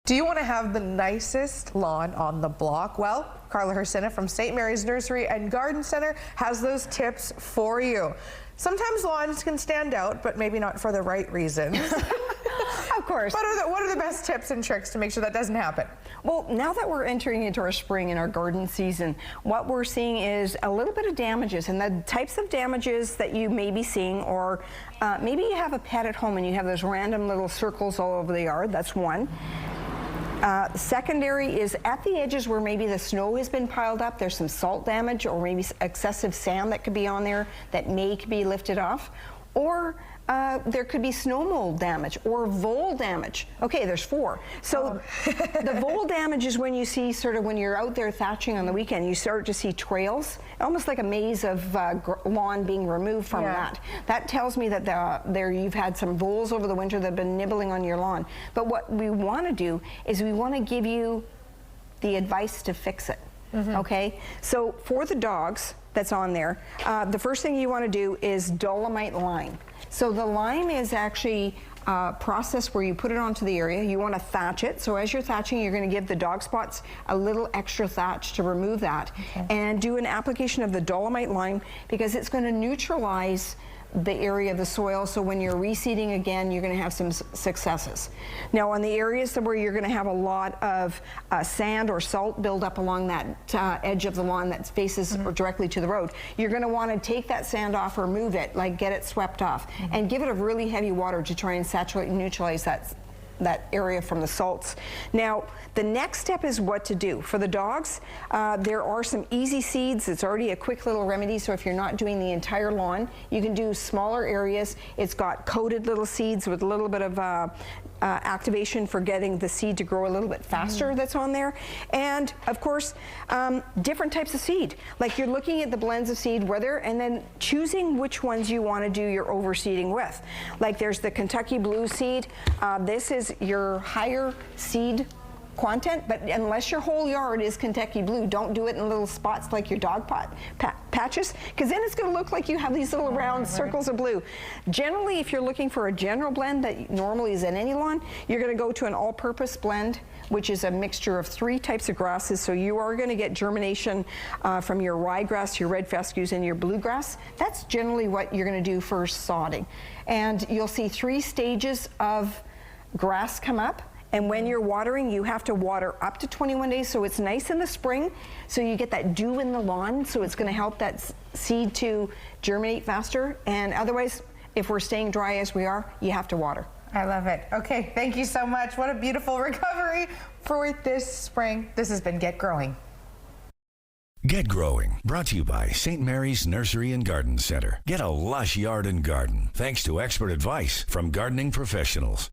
Do you want to have the nicest lawn on the block? Well, Carla Hrycyna from St. Mary's Nursery and Garden Center has those tips for you. Sometimes lawns can stand out, but maybe not for the right reasons. Of course. What are the best tips and tricks to make sure that doesn't happen? Well, now that we're entering into our spring and our garden season, what we're seeing is a little bit of damages, and the types of damages that you may be seeing, or maybe you have a pet at home and you have those random little circles all over the yard. That's one. Secondary is at the edges where maybe the snow has been piled up, there's some salt damage or maybe excessive sand that could be on there that may be lifted off. Or there could be snow mold damage or vole damage. Okay, there's four. So the vole damage is when you see sort of when you're out there thatching on the weekend, you start to see trails, almost like a maze of lawn being removed from that. That tells me that you've had some voles over the winter that have been nibbling on your lawn. But what we want to do is we want to give you the advice to fix it. Okay, so for the dogs that's on there, the first thing you want to do is dolomite lime. So the lime is actually a process where you put it onto the area. You want to thatch it. So as you're thatching, you're going to give the dog spots a little extra thatch to remove that, and do an application of the dolomite lime because it's going to neutralize the area of the soil, so when you're reseeding again, you're going to have some successes. Now on the areas where you're going to have a lot of sand or salt buildup along that edge of the lawn that faces directly to the road, you're going to want to take that sand off or move it, like get it swept off, and give it a really heavy water to try and saturate and neutralize that area from the salts. Now, the next step is what to do. For the dogs, there are some easy seeds. It's already a quick little remedy, so if you're not doing the entire lawn, you can do smaller areas. It's got coated little seeds with a little bit of activation for getting the seed to grow a little bit faster that's on there. And of course, different types of seed. Like you're looking at the blends of seed, and then choosing which ones you want to do your overseeding with. Like there's the Kentucky Blue seed. This is your higher seed content, but unless your whole yard is Kentucky Blue, don't do it in little spots like your dog patches, because then it's going to look like you have these little round circles of blue. Generally, if you're looking for a general blend that normally is in any lawn, you're going to go to an all-purpose blend, which is a mixture of 3 types of grasses. So you are going to get germination from your ryegrass, your red fescues, and your bluegrass. That's generally what you're going to do for sodding. And you'll see 3 stages of grass come up. And when you're watering, you have to water up to 21 days, so it's nice in the spring, so you get that dew in the lawn, so it's going to help that seed to germinate faster. And otherwise, if we're staying dry as we are, you have to water. I love it. Okay, thank you so much. What a beautiful recovery for this spring. This has been Get Growing. Get Growing, brought to you by St. Mary's Nursery and Garden Center. Get a lush yard and garden, thanks to expert advice from gardening professionals.